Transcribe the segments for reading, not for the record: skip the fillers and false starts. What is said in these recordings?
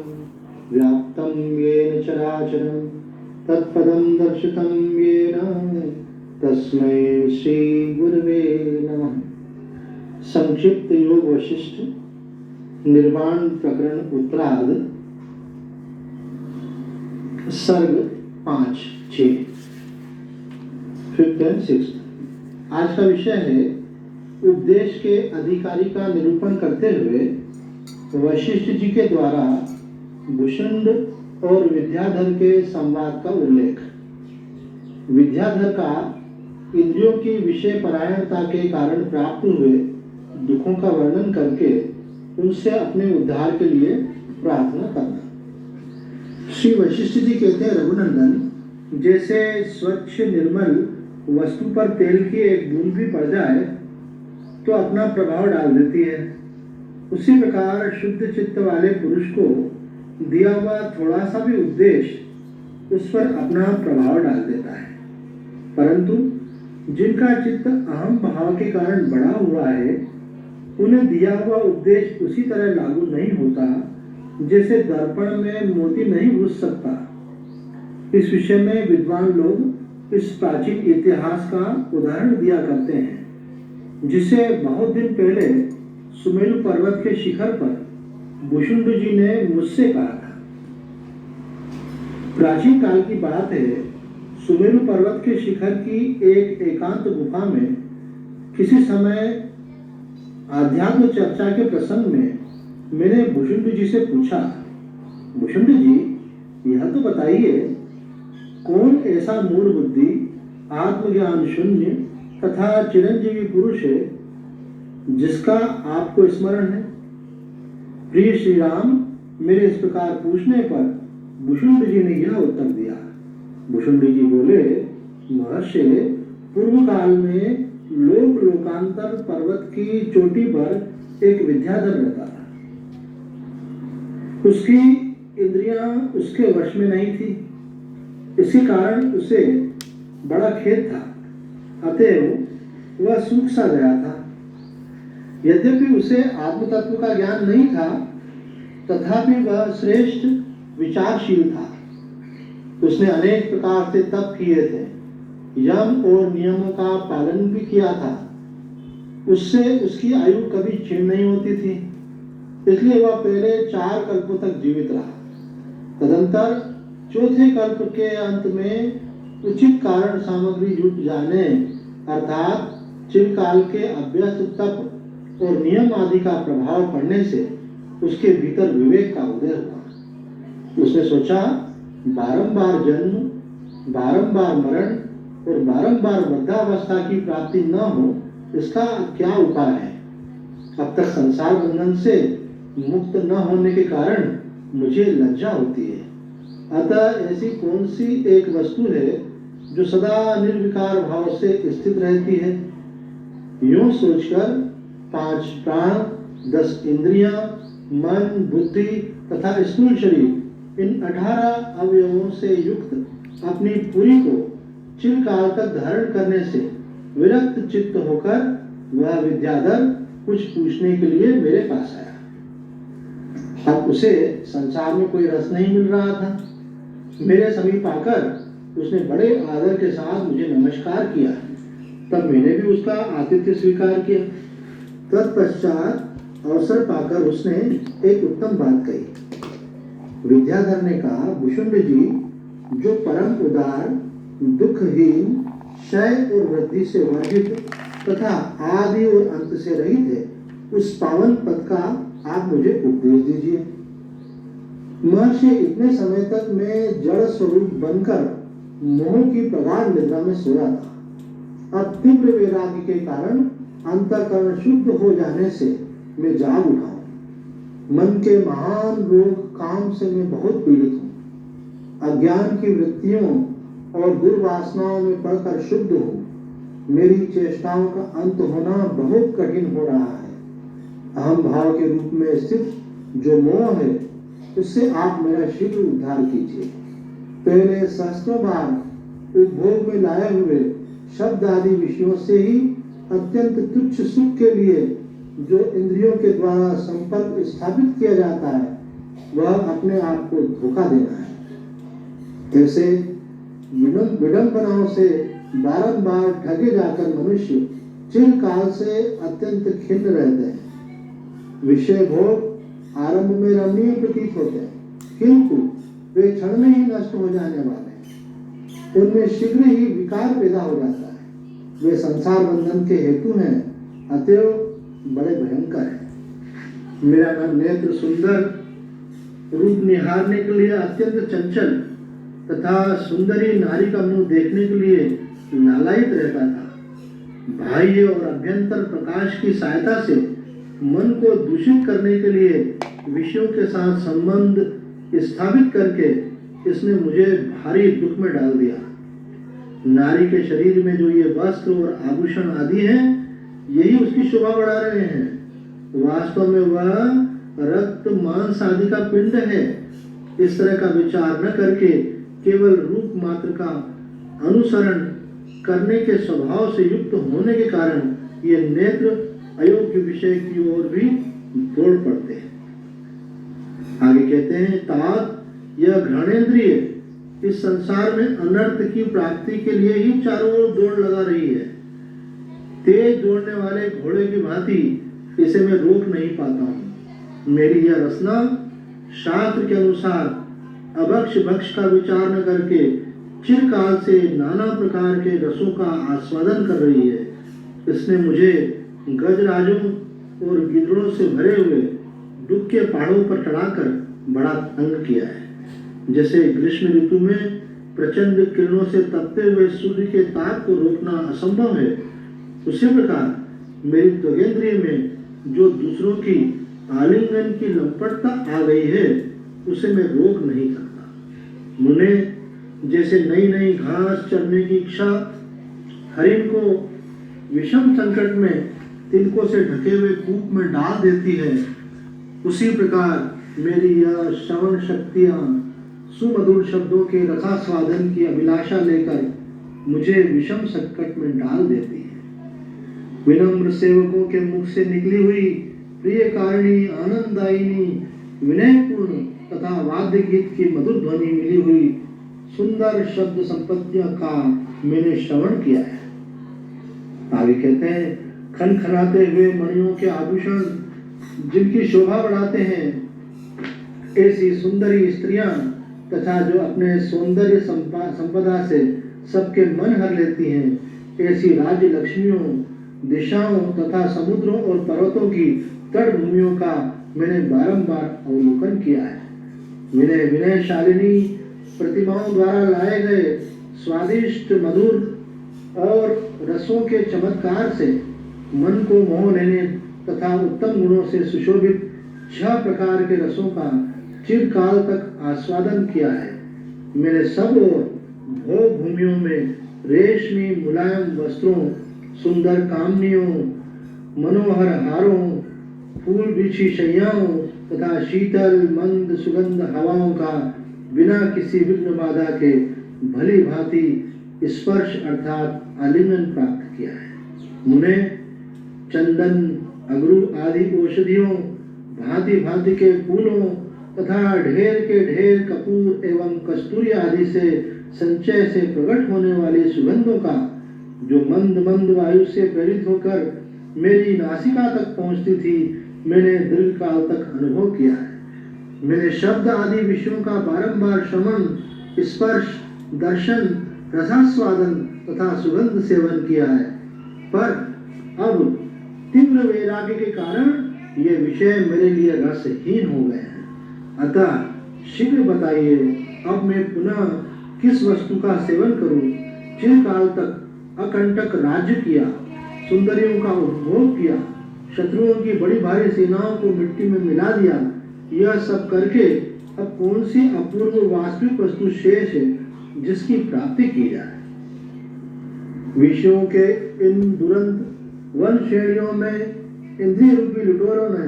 व्याप्तं येन चराचरं तत्पदं दर्शितं येन तस्मै श्री गुरवे नमः। संक्षिप्त योग वशिष्ठ निर्वाण प्रकरण उत्तरार्ध सर्ग 5-6 5th and 6th। आज का विषय है उपदेश के अधिकारी का निरूपण करते हुए वशिष्ठ जी के द्वारा भुषुंड और विद्याधर के संवाद का उल्लेख। विद्याधर का इंद्रियों की विषय परायणता के कारण प्राप्त हुए दुखों का वर्णन करके उनसे अपने उद्धार के लिए प्रार्थना करना। श्री वशिष्ठ जी कहते हैं, रघुनंदन, जैसे स्वच्छ निर्मल वस्तु पर तेल की एक बूंद भी पड़ जाए तो अपना प्रभाव डाल देती है, उसी प्रकार शुद्ध चित्त वाले पुरुष को दिया हुआ थोड़ा सा भी उपदेश उस पर अपना प्रभाव डाल देता है। परंतु जिनका चित्त अहम भाव के कारण बढ़ा हुआ है, उन्हें दिया हुआ उपदेश उसी तरह लागू नहीं होता जैसे दर्पण में मोती नहीं घुस सकता। इस विषय में विद्वान लोग इस प्राचीन इतिहास का उदाहरण दिया करते हैं, जिसे बहुत दिन पहले सुमेरु पर्वत के शिखर पर भुषुंड जी ने मुझसे कहा था। प्राचीन काल की बात है, सुमेरु पर्वत के शिखर की एक एकांत गुफा में किसी समय आध्यात्म चर्चा के प्रसंग में मैंने भुषुंड जी से पूछा, भुषुंड जी, यह तो बताइए, कौन ऐसा मूढ़ बुद्धि, आत्मज्ञान शून्य तथा चिरंजीवी पुरुष है जिसका आपको स्मरण है? प्रिय श्री राम, मेरे इस प्रकार पूछने पर भुषुंड जी ने यह उत्तर दिया। भुषुंड जी बोले, महर्षि, पूर्व काल में लोकांतर पर्वत की चोटी पर एक विद्याधर रहता था। उसकी इंद्रियां उसके वश में नहीं थी, इसी कारण उसे बड़ा खेद था, अतएव वह सूख सा गया था। यद्यपि उसे आत्म तत्व का ज्ञान नहीं था, तथापि वह श्रेष्ठ विचारशील था। उसने अनेक प्रकार से तप किए थे, यम और नियमों का पालन भी किया था। उससे उसकी आयु कभी क्षीण नहीं होती थी, इसलिए वह पहले 4 कल्पों तक जीवित रहा। तदंतर चौथे कल्प के अंत में उचित कारण सामग्री जुट जाने, अर्थात चिरकाल के अभ्यस्त तप और नियम आदि का प्रभाव पड़ने से उसके भीतर विवेक का उदय हुआ। उसने सोचा, बारंबार जन्म, बारंबार मरण और बारंबार वृद्धावस्था की प्राप्ति न हो, इसका क्या उपाय है? अब तक संसार बंधन से मुक्त न होने के कारण मुझे लज्जा होती है। अतः ऐसी कौन सी एक वस्तु है जो सदा निर्विकार भाव से स्थित रहती है? यूं सोचकर 5 प्राण, 10 इंद्रियां, मन, बुद्धि तथा स्थूल शरीर, इन 18 अवयवों से युक्त अपनी पुरी को चिरकाल तक धारण करने से विरक्त चित्त होकर वह विद्याधर कुछ पूछने के लिए मेरे पास आया। अब उसे संसार में कोई रस नहीं मिल रहा था। मेरे समीप आकर उसने बड़े आदर के साथ मुझे नमस्कार किया। तब मैंने भी उसका आतिथ्य स्वीकार किया। तत्पश्चात अवसर पाकर उसने एक उत्तम बात कही। विद्याधर ने कहा, भुषुंड जी, जो परम उदार, दुखहीन, क्षय और वृद्धि से वर्जित तथा आदि और अंत से रहित है, उस पावन पद का आप मुझे उपदेश दीजिए। महर्षि, इतने समय तक मैं जड़ स्वरूप बनकर मोह की प्रगाढ़ निद्रा में सोया था। अब तीव्र वैराग्य के कारण अंतःकरण शुद्ध हो जाने से मैं जाग उठा हूं। मन के महान रोग काम से मैं बहुत पीड़ित हूँ। अज्ञान की वृत्तियों और दुर्वासनाओं में पड़कर शुद्ध हूँ। मेरी चेष्टाओं का अंत होना बहुत कठिन हो रहा है। अहम भाव के रूप में स्थित जो मोह है, उससे आप मेरा शीघ्र उद्धार कीजिए। पहले सहस्त्रों बार उपभोग में लाए हुए शब्द आदि विषयों से ही अत्यंत तुच्छ सुख के लिए जो इंद्रियों के द्वारा संपर्क स्थापित किया जाता है, वह अपने आप को धोखा देना है। ऐसे विडंबनाओं से बारंबार ठगे जाकर मनुष्य चिरकाल से अत्यंत खिन्न रहते हैं। विषय भोग आरंभ में रमणीय प्रतीत होते हैं, किंतु वे क्षण में ही नष्ट हो जाने वाले हैं। उनमें शीघ्र ही विकार पैदा हो जाता है। वे संसार बंधन के हेतु हैं, अतएव बड़े भयंकर हैं। मेरा नेत्र सुंदर रूप निहारने के लिए अत्यंत चंचल तथा सुंदरी नारी का मुंह देखने के लिए लालायित रहता था। बाह्य और अभ्यंतर प्रकाश की सहायता से मन को दूषित करने के लिए विषयों के साथ संबंध स्थापित करके इसने मुझे भारी दुख में डाल दिया। नारी के शरीर में जो ये वस्त्र और आभूषण आदि हैं, यही उसकी शोभा बढ़ा रहे हैं। वास्तव में वह रक्त मांस आदि का पिंड है। इस तरह का विचार न करके केवल रूप मात्र का अनुसरण करने के स्वभाव से युक्त होने के कारण ये नेत्र अयोग्य विषय की ओर भी दौड़ पड़ते हैं। आगे कहते हैं, तात यह घ्राणेन्द्रिय इस संसार में अनर्थ की प्राप्ति के लिए ही चारों ओर दौड़ लगा रही है। तेज दौड़ने वाले घोड़े की भांति इसे मैं रोक नहीं पाता हूँ। मेरी यह रचना शास्त्र के अनुसार अभक्ष भक्ष का विचार न करके चिरकाल से नाना प्रकार के रसों का आस्वादन कर रही है। इसने मुझे गजराजों और गिद्धड़ों से भरे हुए दुख के पहाड़ों पर चढ़ाकर बड़ा तंग किया है। जैसे ग्रीष्म ऋतु में प्रचंड किरणों से तपते हुए सूर्य के ताप को रोकना असंभव है, उसी प्रकार मेरी त्वगेंद्रिय में जो दूसरों की आलिंगन की लंपटता आ गई है, उसे मैं रोक नहीं सकता। मुने जैसे नई नई घास चरने की इच्छा हरिण को विषम संकट में तिलकों से ढके हुए कूप में डाल देती है, उसी प्रकार मेरी यह श्रवण शक्तियां सुमधुर शब्दों के रसास्वादन की अभिलाषा लेकर मुझे विषम संकट में डाल देती है। विनम्र सेवकों के मुख से निकली हुई प्रिय कारिणी आनंददायिनी विनयपूर्ण तथा वाद्य गीत की मधुर ध्वनि मिली हुई सुंदर शब्द संपत्तियों का मैंने श्रवण किया है। आगे कहते हैं, खनखनाते हुए मणियों के आभूषण जिनकी शोभा बढ़ाते हैं, ऐसी सुंदरी स्त्रियां तथा जो अपने सौंदर्य संपदा से सबके मन हर लेती हैं, ऐसी राज्य लक्ष्मियों, दिशाओं तथा समुद्रों और पर्वतों की तट भूमियों का मैंने बारंबार अवलोकन किया है। विनय विनयशालिनी प्रतिमाओं द्वारा लाए गए स्वादिष्ट मधुर और रसों के चमत्कार से मन को मोह लेने तथा उत्तम गुणों से सुशोभित 6 प्रकार के रसों का चिरकाल तक आस्वादन किया है। मैंने सब और भोग भूमियों में रेशमी मुलायम वस्त्रों, सुंदर कामनियों, मनोहर हारों, फूल बिछी शैयाओं तथा शीतल मंद सुगंध हवाओं का बिना किसी विघ्न बाधा के भली भांति स्पर्श अर्थात आलिंगन प्राप्त किया है। मुने चंदन, अगरू आदि औषधियों, भांति भांति के फूलों तथा ढेर के ढेर कपूर एवं कस्तूरी आदि से संचय से प्रकट होने वाली सुगंधों का जो मंद मंद वायु से प्रेरित होकर मेरी नासिका तक पहुंचती थी, मैंने दीर्घ काल तक अनुभव किया है। मैंने शब्द आदि विषयों का बारंबार श्रवण, स्पर्श, दर्शन, रसास्वादन तथा सुगंध सेवन किया है, पर अब तीव्र वैराग्य के कारण ये विषय मेरे लिए रसहीन हो गए हैं। अतः शीघ्र बताइए, अब मैं पुनः किस वस्तु का सेवन करूं? चिरकाल तक अकंटक राज्य किया, सुंदरियों का उपभोग किया, शत्रुओं की बड़ी भारी सेनाओं को मिट्टी में मिला दिया। यह सब करके अब कौन सी अपूर्व वास्तविक वस्तु शेष है जिसकी प्राप्ति की जाए? विषयों के इन दुरंत वन श्रेणियों में इंद्रिय रूपी लुटेरों ने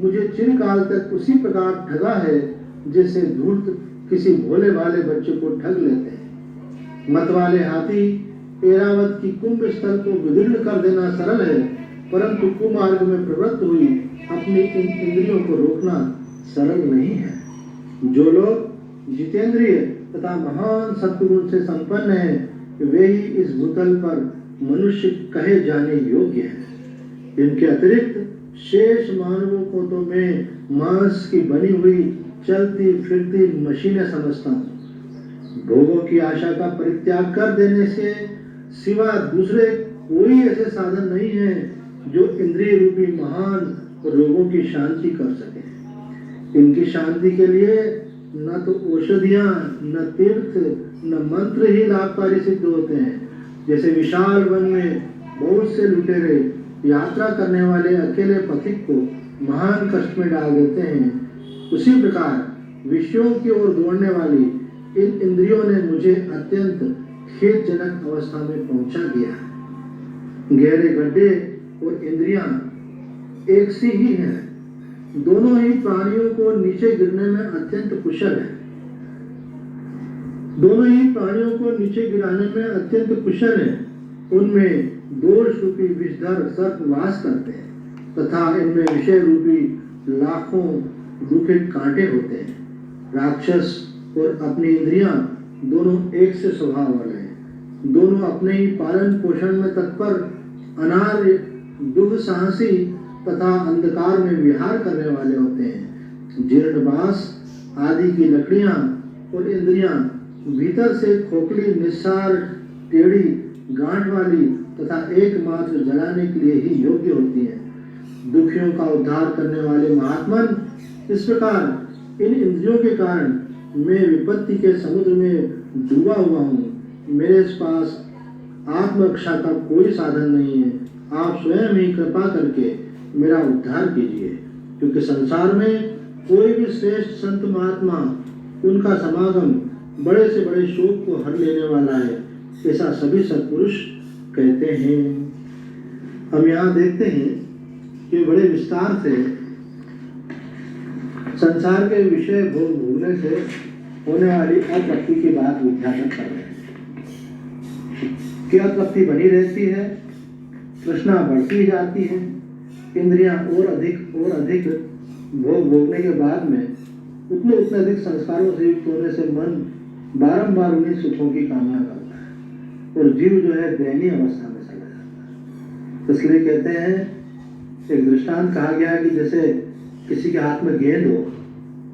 मुझे चिरकाल तक उसी प्रकार ठगा है जैसे धूर्त किसी भोले भाले बच्चे को ठग लेते हैं। मतवाले हाथी ऐरावत की कुंभ स्थल को विदीर्ण कर देना सरल है, परंतु कुमार्ग में प्रवृत्त हुई अपनी इन इंद्रियों को रोकना सरल नहीं है। जो लोग जितेंद्रिय तथा महान सत्गुण से संपन्न हैं वे ही इस भूतल पर मनुष्य कहे जाने योग्य हैं। इनके अतिरिक्त शेष मानवों को तो मैं मांस की बनी हुई चलती फिरती मशीनें समझता हूँ। भोगों की आशा का परित्याग कर देने से सिवा दूसरे कोई ऐसे साधन नहीं है जो इंद्रिय रूपी महान रोगों की शांति कर सके। इनकी शांति के लिए न तो औषधियां, न तीर्थ, न मंत्र ही लाभकारी सिद्ध होते हैं। जैसे विशाल वन में बहुत से लुटेरे यात्रा करने वाले अकेले पथिक को महान कष्ट में डाल देते हैं, उसी प्रकार विषयों की ओर दौड़ने वाली इन इंद्रियों ने मुझे अत्यंत खेदजनक अवस्था में पहुंचा दिया। गहरे गड्ढे और इंद्रियां एक सी ही हैं, दोनों ही प्राणियों को नीचे गिरने में अत्यंत कुशल है। दोनों ही प्राणियों को नीचे गिराने में अत्यंत कुशल है। उनमें दोष रूपी विषधर सर्प वास करते हैं तथा इनमें विषय रूपी लाखों दुखित कांटे होते हैं। राक्षस और अपनी इंद्रियां दोनों एक से स्वभाव वाले हैं। दोनों अपने ही पालन पोषण में तत्पर, अनार्य, दुःसाहसी तथा अंधकार में विहार करने वाले होते हैं। जीर्ण बांस आदि की लकड़ियां और इंद्रियां भीतर से खोखली, निस्सार, टेढ़ी, गांठ वाली तथा एकमात्र जलाने के लिए ही योग्य होती हैं। दुखियों का उद्धार करने वाले महात्मन, इस प्रकार इन इंद्रियों के कारण मैं विपत्ति के समुद्र में डूबा हुआ हूँ। मेरे पास आत्मरक्षा का कोई साधन नहीं है। आप स्वयं ही कृपा करके मेरा उद्धार कीजिए, क्योंकि संसार में कोई भी श्रेष्ठ संत महात्मा, उनका समागम बड़े से बड़े शोक को हर लेने वाला है, ऐसा सभी सत्पुरुष कहते हैं। हम यहाँ देखते हैं कि बड़े विस्तार से संसार के विषय भोग भोगने से होने वाली अतृप्ति की बात उद्घाटन कर रहे हैं कि अतृप्ति बनी रहती है, तृष्णा बढ़ती जाती है, इंद्रियां और अधिक भोग भोगने के बाद में उतने अधिक संस्कारों से युक्त होने से मन बारंबार उन्हीं सुखों की कामना करता है और जीव जो है दयनीय अवस्था में चला जाता है। इसलिए कहते हैं, एक दृष्टांत कहा गया है कि जैसे किसी के हाथ में गेंद हो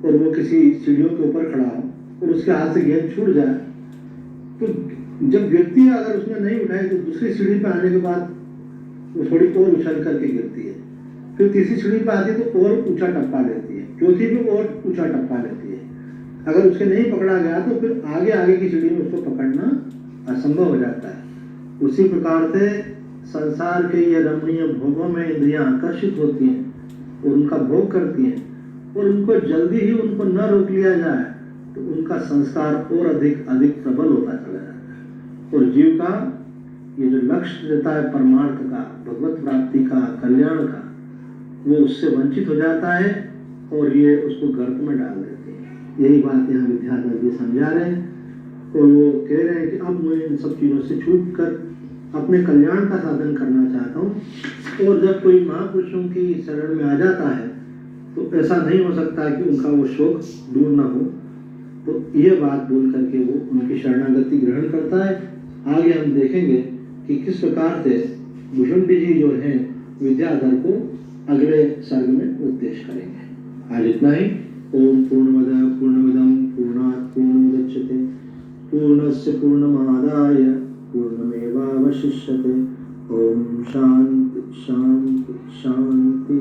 और वो किसी सीढ़ियों के ऊपर खड़ा हो और उसके हाथ से गेंद छूट जाए, तो जब गिरती है अगर उसने नहीं उठाई तो दूसरी सीढ़ी पर आने के बाद वो थोड़ी और उछल करके गिरती है, फिर तीसरी सीढ़ी पर आती है तो और ऊंचा टप्पा लेती है, चौथी पे और ऊंचा टप्पा लेती है। अगर उसके नहीं पकड़ा गया तो फिर आगे की सीढ़ी में उसको पकड़ना असंभव हो जाता है। उसी प्रकार से संसार के ये रमणीय भोगों में इंद्रियां आकर्षित होती हैं और उनका भोग करती हैं, और उनको जल्दी ही उनको न रोक लिया जाए तो उनका संस्कार और अधिक प्रबल होता चला जाता है और जीव का ये जो लक्ष्य रहता है परमार्थ का, भगवत प्राप्ति का, कल्याण का, वो उससे वंचित हो जाता है और ये उसको गर्त में डाल देते हैं। यही बात यहाँ विद्याधर जी समझा रहे हैं और वो कह रहे हैं कि अब मैं इन सब चीज़ों से छूट कर अपने कल्याण का साधन करना चाहता हूँ। और जब कोई महापुरुषों की शरण में आ जाता है तो ऐसा नहीं हो सकता कि उनका वो शोक दूर ना हो, तो ये बात बोल करके वो उनकी शरणागति ग्रहण करता है। आगे हम देखेंगे कि किस प्रकार से भुजुंडी जी जो हैं विद्याधर को अगले सर्ग में उपदेश करेंगे। आज इतना ही। ओम पूर्णमदः पूर्णमिदं पूर्णात् पूर्णमुदच्यते पूर्णस्य पूर्णमादाय पूर्णमेवावशिष्यते। ओम शांति शांति शांति।